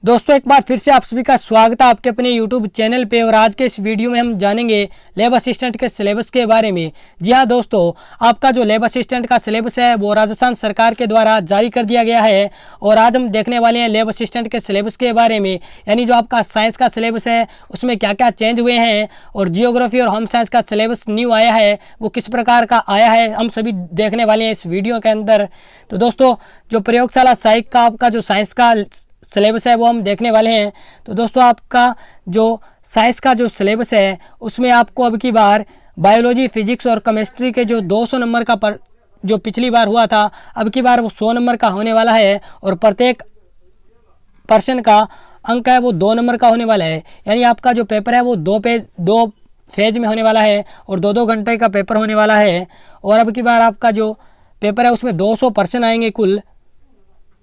दोस्तों एक बार फिर से आप सभी का स्वागत है आपके अपने YouTube चैनल पे। और आज के इस वीडियो में हम जानेंगे लैब असिस्टेंट के सिलेबस के बारे में। जी हाँ दोस्तों, आपका जो लैब असिस्टेंट का सिलेबस है वो राजस्थान सरकार के द्वारा जारी कर दिया गया है। और आज हम देखने वाले हैं लैब असिस्टेंट के सिलेबस के बारे में, यानी जो आपका साइंस का सिलेबस है उसमें क्या क्या चेंज हुए हैं, और जियोग्राफी और होम साइंस का सिलेबस न्यू आया है वो किस प्रकार का आया है, हम सभी देखने वाले हैं इस वीडियो के अंदर। तो दोस्तों जो प्रयोगशाला सहायक का आपका जो साइंस का सिलेबस है वो हम देखने वाले हैं। तो दोस्तों आपका जो साइंस का जो सिलेबस है उसमें आपको अब की बार बायोलॉजी, फिजिक्स और केमिस्ट्री के जो 200 नंबर का जो पिछली बार हुआ था, अब की बार वो 100 नंबर का होने वाला है। और प्रत्येक पर्सन का अंक है वो 2 नंबर का होने वाला है। यानी आपका जो पेपर है वो दो फेज में होने वाला है और 2-2 घंटे का पेपर होने वाला है। और अब की बार आपका जो पेपर है उसमें 200 पर्सन आएंगे, कुल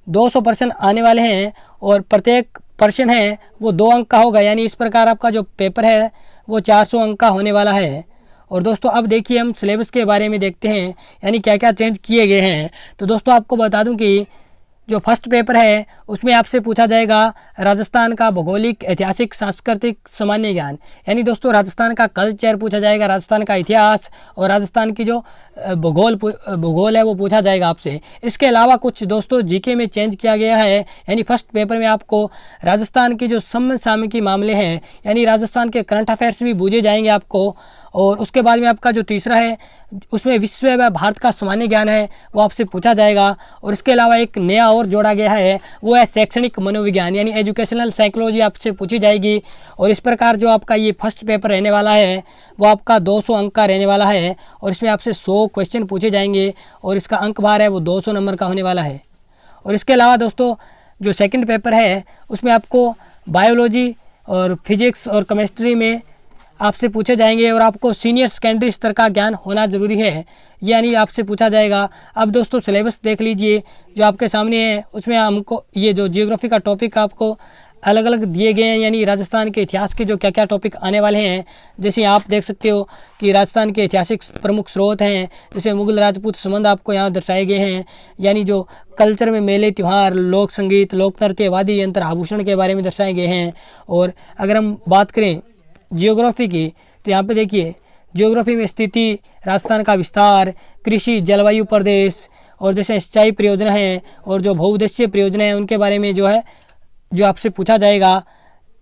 200 पर्सन आने वाले हैं और प्रत्येक पर्सन है वो 2 अंक का होगा। यानी इस प्रकार आपका जो पेपर है वो 400 अंक का होने वाला है। और दोस्तों अब देखिए हम सिलेबस के बारे में देखते हैं, यानी क्या क्या चेंज किए गए हैं। तो दोस्तों आपको बता दूं कि जो फर्स्ट पेपर है उसमें आपसे पूछा जाएगा राजस्थान का भौगोलिक, ऐतिहासिक, सांस्कृतिक, सामान्य ज्ञान। यानी दोस्तों राजस्थान का कल्चर पूछा जाएगा, राजस्थान का इतिहास और राजस्थान की जो भूगोल है वो पूछा जाएगा आपसे। इसके अलावा कुछ दोस्तों जीके में चेंज किया गया है। यानी फर्स्ट पेपर में आपको राजस्थान की जो समसामयिकी मामले हैं, यानी राजस्थान के करंट अफेयर्स भी पूछे जाएंगे आपको। और उसके बाद में आपका जो तीसरा है उसमें विश्व व भारत का सामान्य ज्ञान है वो आपसे पूछा जाएगा। और इसके अलावा एक नया और जोड़ा गया है वो है शैक्षणिक मनोविज्ञान, यानी एजुकेशनल साइकोलॉजी आपसे पूछी जाएगी। और इस प्रकार जो आपका ये फर्स्ट पेपर रहने वाला है वो आपका 200 अंक का रहने वाला है और इसमें आपसे 100 क्वेश्चन पूछे जाएंगे और इसका अंक भार है वो 200 नंबर का होने वाला है। और इसके अलावा दोस्तों जो सेकंड पेपर है उसमें आपको बायोलॉजी और फिजिक्स और केमिस्ट्री में आपसे पूछे जाएंगे और आपको सीनियर सेकेंडरी स्तर का ज्ञान होना ज़रूरी है, यानी आपसे पूछा जाएगा। अब दोस्तों सिलेबस देख लीजिए जो आपके सामने है, उसमें हमको ये जो जियोग्राफी का टॉपिक आपको अलग अलग दिए गए हैं, यानी राजस्थान के इतिहास के जो क्या क्या टॉपिक आने वाले हैं। जैसे आप देख सकते हो कि राजस्थान के ऐतिहासिक प्रमुख स्रोत हैं, जैसे मुगल राजपूत संबंध आपको यहाँ दर्शाए गए हैं। यानी जो कल्चर में मेले, त्यौहार, लोक संगीत, लोक नृत्य, वाद्य यंत्र, आभूषण के बारे में दर्शाए गए हैं। और अगर हम बात करें जियोग्राफी की तो यहाँ पे देखिए जियोग्राफी में स्थिति, राजस्थान का विस्तार, कृषि, जलवायु, प्रदेश और जैसे सिंचाई परियोजना है और जो बहुउद्देशीय परियोजना है उनके बारे में जो है जो आपसे पूछा जाएगा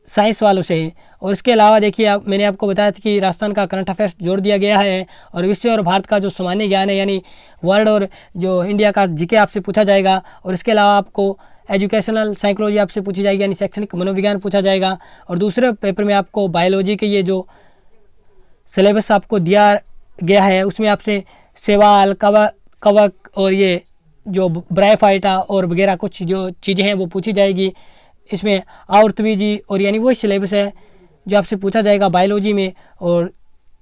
साइंस वालों से। और इसके अलावा देखिए मैंने आपको बताया था कि राजस्थान का करंट अफेयर्स जोड़ दिया गया है और विश्व और भारत का जो सामान्य ज्ञान है यानी वर्ल्ड और जो इंडिया का जीके आपसे पूछा जाएगा। और इसके अलावा आपको एजुकेशनल साइकोलॉजी आपसे पूछी जाएगी, यानी शैक्षणिक मनोविज्ञान पूछा जाएगा। और दूसरे पेपर में आपको बायोलॉजी के ये जो सिलेबस आपको दिया गया है उसमें आपसे सवाल, कवक और ये जो ब्रायोफाइटा और वगैरह कुछ जो चीज़ें हैं वो पूछी जाएगी। इसमें आवर्तबीजी और यानी वही सिलेबस है जो आपसे पूछा जाएगा बायोलॉजी में। और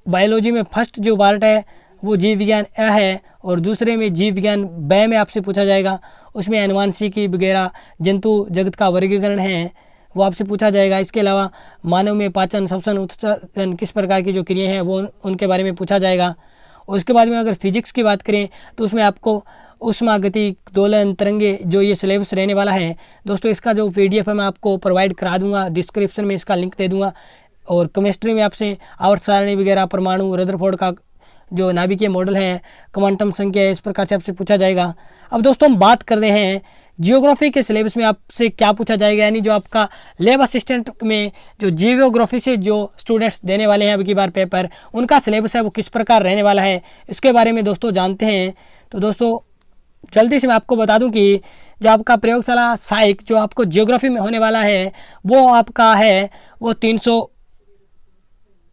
बायोलॉजी में फर्स्ट जो पार्ट है वो जीव विज्ञान अ है और दूसरे में जीव विज्ञान ब में आपसे पूछा जाएगा। उसमें अनुवांशिकी वगैरह जंतु जगत का वर्गीकरण है वो आपसे पूछा जाएगा। इसके अलावा मानव में पाचन, श्वसन, उत्सर्जन किस प्रकार की जो क्रियाएं हैं वो उनके बारे में पूछा जाएगा। और उसके बाद में अगर फिजिक्स की बात करें तो उसमें आपको ऊष्मा, गति, दोलन, तरंगे जो ये सिलेबस रहने वाला है दोस्तों, इसका जो PDF है मैं आपको प्रोवाइड करा दूंगा, डिस्क्रिप्शन में इसका लिंक दे दूंगा। और केमिस्ट्री में आपसे आवर्त सारणी वगैरह, परमाणु, रदरफोर्ड का जो नाभिकीय मॉडल है, क्वांटम संख्या है, इस प्रकार से आपसे पूछा जाएगा। अब दोस्तों हम बात कर रहे हैं जियोग्राफी के सिलेबस में आपसे क्या पूछा जाएगा, यानी जो आपका लैब असिस्टेंट में जो जियोग्राफी से जो स्टूडेंट्स देने वाले हैं अब की बार पेपर, उनका सिलेबस है वो किस प्रकार रहने वाला है, इसके बारे में दोस्तों जानते हैं। तो दोस्तों जल्दी से मैं आपको बता दूं कि जो आपका प्रयोगशाला सहायक जो आपको जियोग्राफी में होने वाला है वो आपका है वो 300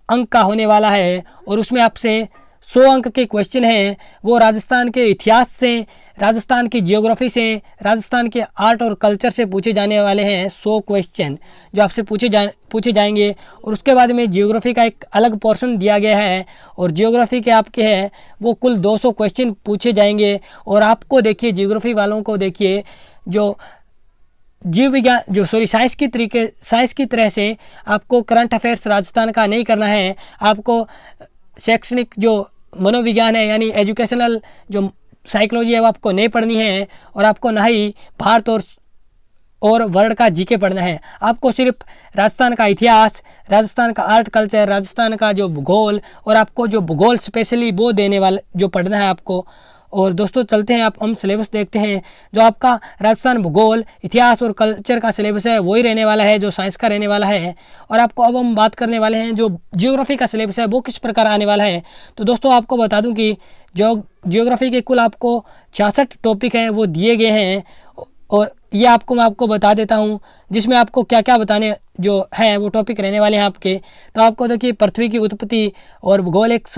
अंक का होने वाला है। और उसमें आपसे 100 अंक के क्वेश्चन हैं वो राजस्थान के इतिहास से, राजस्थान की जियोग्राफी से, राजस्थान के आर्ट और कल्चर से पूछे जाने वाले हैं 100 क्वेश्चन जो आपसे पूछे जाएंगे। और उसके बाद में जियोग्राफी का एक अलग पोर्शन दिया गया है और जियोग्राफी के आपके हैं वो कुल 200 क्वेश्चन पूछे जाएंगे। और आपको देखिए जियोग्राफी वालों को देखिए जो जीव विज्ञान जो साइंस की तरह से आपको करंट अफेयर्स राजस्थान का नहीं करना है, आपको शैक्षणिक जो मनोविज्ञान है यानी एजुकेशनल जो साइकोलॉजी है वो आपको नहीं पढ़नी है और आपको ना ही भारत और वर्ल्ड का जीके पढ़ना है। आपको सिर्फ राजस्थान का इतिहास, राजस्थान का आर्ट कल्चर, राजस्थान का जो भूगोल और आपको जो भूगोल स्पेशली वो देने वाले जो पढ़ना है आपको। और दोस्तों चलते हैं, आप हम सिलेबस देखते हैं। जो आपका राजस्थान भूगोल, इतिहास और कल्चर का सिलेबस है वही रहने वाला है जो साइंस का रहने वाला है। और आपको अब हम बात करने वाले हैं जो जियोग्राफी का सिलेबस है वो किस प्रकार आने वाला है। तो दोस्तों आपको बता दूं कि जो जियोग्राफी के कुल आपको 66 टॉपिक हैं वो दिए गए हैं, और ये आपको मैं आपको बता देता हूँ जिसमें आपको क्या क्या बताने जो हैं वो टॉपिक रहने वाले हैं आपके। तो आपको देखिए, पृथ्वी की उत्पत्ति और भूगोल एक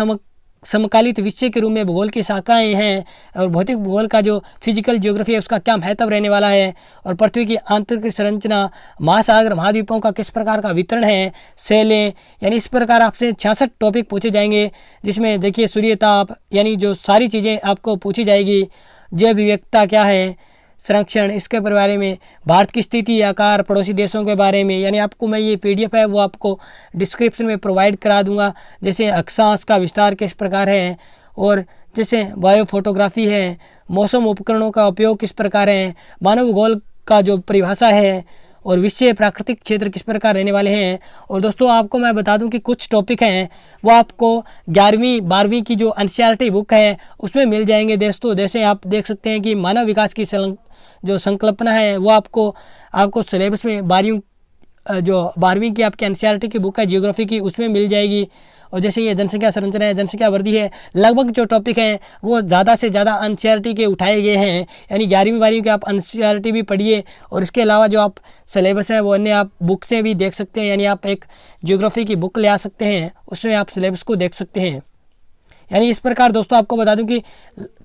समकालित विषय के रूप में भूगोल की शाखाएं हैं, और भौतिक भूगोल का जो फिजिकल ज्योग्राफी है उसका क्या महत्व रहने वाला है, और पृथ्वी की आंतरिक संरचना, महासागर महाद्वीपों का किस प्रकार का वितरण है, सेलें, यानी इस प्रकार आपसे 66 टॉपिक पूछे जाएंगे। जिसमें देखिए सूर्यताप यानी जो सारी चीज़ें आपको पूछी जाएगी। जैव विविधता क्या है, संरक्षण, इसके बारे में, भारत की स्थिति, आकार, पड़ोसी देशों के बारे में, यानी आपको मैं ये पीडीएफ है वो आपको डिस्क्रिप्शन में प्रोवाइड करा दूंगा। जैसे अक्षांश का विस्तार किस प्रकार है, और जैसे बायो फोटोग्राफी है, मौसम उपकरणों का उपयोग किस प्रकार है, मानव भूगोल का जो परिभाषा है, और विषय प्राकृतिक क्षेत्र किस प्रकार रहने वाले हैं। और दोस्तों आपको मैं बता दूं कि कुछ टॉपिक हैं वो आपको 11वीं 12वीं की जो एनसीईआरटी बुक है उसमें मिल जाएंगे दोस्तों। जैसे आप देख सकते हैं कि मानव विकास की जो संकल्पना है वो आपको सिलेबस में 12वीं की आपकी एनसीईआरटी की बुक है जियोग्राफी की, उसमें मिल जाएगी। और जैसे ये जनसंख्या संरचना है, जनसंख्या वृद्धि है, लगभग जो टॉपिक हैं वो ज़्यादा से ज़्यादा एनसीईआरटी के उठाए गए हैं। यानी 11वीं 12वीं के आप एनसीईआरटी भी पढ़िए, और इसके अलावा जो आप सिलेबस है वो अन्य आप बुक से भी देख सकते हैं। यानी आप एक जियोग्राफी की बुक ले आ सकते हैं, उसमें आप सिलेबस को देख सकते हैं। यानी इस प्रकार दोस्तों आपको बता दूं कि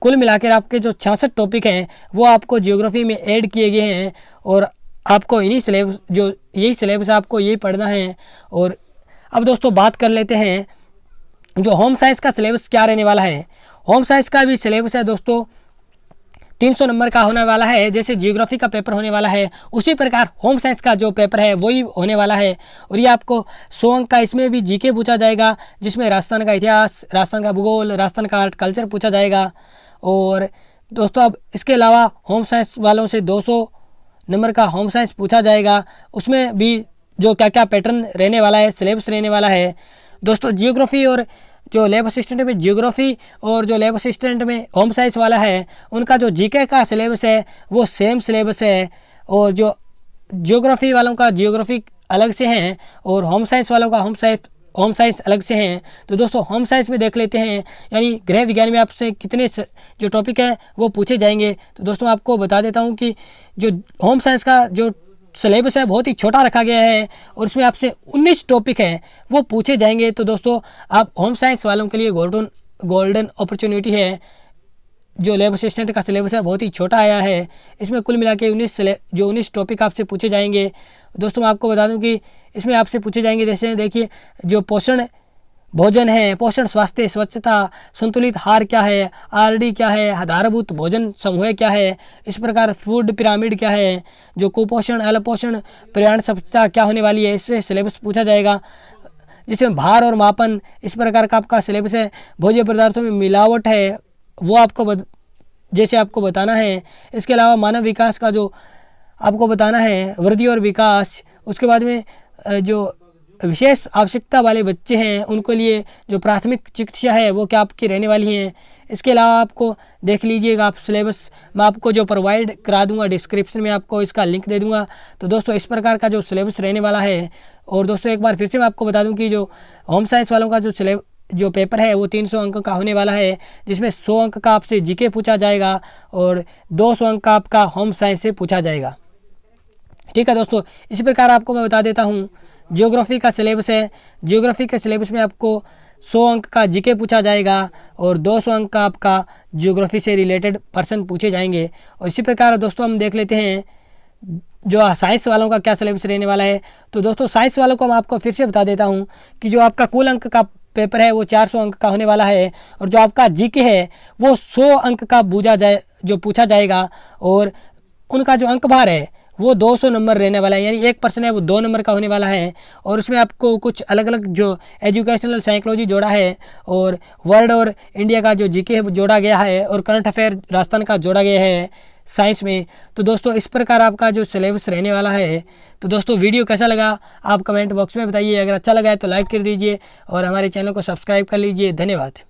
कुल मिलाकर आपके जो 66 टॉपिक हैं वो आपको जियोग्राफी में ऐड किए गए हैं, और आपको इन्हीं सिलेबस जो यही सिलेबस आपको यही पढ़ना है। और अब दोस्तों बात कर लेते हैं जो होम साइंस का सिलेबस क्या रहने वाला है। होम साइंस का भी सिलेबस है दोस्तों 300 नंबर का होने वाला है। जैसे जियोग्राफी का पेपर होने वाला है उसी प्रकार होम साइंस का जो पेपर है वही होने वाला है। और ये आपको 100 अंक का इसमें भी जीके पूछा जाएगा, जिसमें राजस्थान का इतिहास, राजस्थान का भूगोल, राजस्थान का आर्ट कल्चर पूछा जाएगा। और दोस्तों अब इसके अलावा होम साइंस वालों से 200 नंबर का होम साइंस पूछा जाएगा, उसमें भी जो क्या क्या पैटर्न रहने वाला है, सिलेबस रहने वाला है। दोस्तों जियोग्राफी और जो लैब असिस्टेंट में जियोग्राफी और जो लैब असिस्टेंट में होम साइंस वाला है उनका जो जीके का सिलेबस है वो सेम सिलेबस है, और जो जियोग्राफी वालों का जियोग्राफी अलग से हैं और होम साइंस वालों का होम साइंस अलग से हैं। तो दोस्तों होम साइंस में देख लेते हैं, यानी गृह विज्ञान में आपसे कितने जो टॉपिक हैं वो पूछे जाएंगे। तो दोस्तों आपको बता देता हूँ कि जो होम साइंस का जो सिलेबस है बहुत ही छोटा रखा गया है, और इसमें आपसे 19 टॉपिक हैं वो पूछे जाएंगे। तो दोस्तों आप होम साइंस वालों के लिए गोल्डन अपॉर्चुनिटी है। जो लैब असिस्टेंट का सिलेबस है बहुत ही छोटा आया है, इसमें कुल मिला के 19 टॉपिक आपसे पूछे जाएंगे। दोस्तों मैं आपको बता दूं कि इसमें आपसे पूछे जाएंगे, जैसे देखिए जो पोषण भोजन है, पोषण, स्वास्थ्य, स्वच्छता, संतुलित आहार क्या है, आरडी क्या है, आधारभूत भोजन समूह क्या है, इस प्रकार फूड पिरामिड क्या है, जो कुपोषण, अल्पोषण, पर्यावरण स्वच्छता क्या होने वाली है, इससे सिलेबस पूछा जाएगा। जिसमें भार और मापन, इस प्रकार का आपका सिलेबस है। भोज्य पदार्थों में मिलावट है वो जैसे आपको बताना है। इसके अलावा मानव विकास का जो आपको बताना है, वृद्धि और विकास। उसके बाद में जो विशेष आवश्यकता वाले बच्चे हैं उनके लिए जो प्राथमिक चिकित्सा है वो क्या आपकी रहने वाली है। इसके अलावा आपको देख लीजिएगा, आप सिलेबस मैं आपको जो प्रोवाइड करा दूंगा डिस्क्रिप्शन में आपको इसका लिंक दे दूंगा। तो दोस्तों इस प्रकार का जो सिलेबस रहने वाला है। और दोस्तों एक बार फिर से मैं आपको बता दूं कि जो होम साइंस वालों का जो पेपर है वो 300 अंक का होने वाला है, जिसमें 100 अंक का आपसे जीके पूछा जाएगा और 200 अंक का आपका होम साइंस से पूछा जाएगा। ठीक है दोस्तों, इसी प्रकार आपको मैं बता देता हूँ जियोग्राफी का सिलेबस है। जियोग्राफी के सिलेबस में आपको 100 अंक का जीके पूछा जाएगा और 200 अंक का आपका जियोग्राफी से रिलेटेड पर्सन पूछे जाएंगे। और इसी प्रकार दोस्तों हम देख लेते हैं जो साइंस वालों का क्या सिलेबस रहने वाला है। तो दोस्तों साइंस वालों को मैं आपको फिर से बता देता हूँ कि जो आपका कुल अंक का पेपर है वो 400 अंक का होने वाला है, और जो आपका जीके है वो 100 अंक का पूछा जाएगा, और उनका जो अंक भार है वो 200 नंबर रहने वाला है। यानी 1% है वो 2 नंबर का होने वाला है। और उसमें आपको कुछ अलग अलग जो एजुकेशनल साइकोलॉजी जोड़ा है, और वर्ल्ड और इंडिया का जो जीके है वो जोड़ा गया है, और करंट अफेयर राजस्थान का जोड़ा गया है। साइंस में। तो दोस्तों इस प्रकार आपका जो सिलेबस रहने वाला है। तो दोस्तों वीडियो कैसा लगा आप कमेंट बॉक्स में बताइए। अगर अच्छा लगा है तो लाइक कर दीजिए और हमारे चैनल को सब्सक्राइब कर लीजिए। धन्यवाद।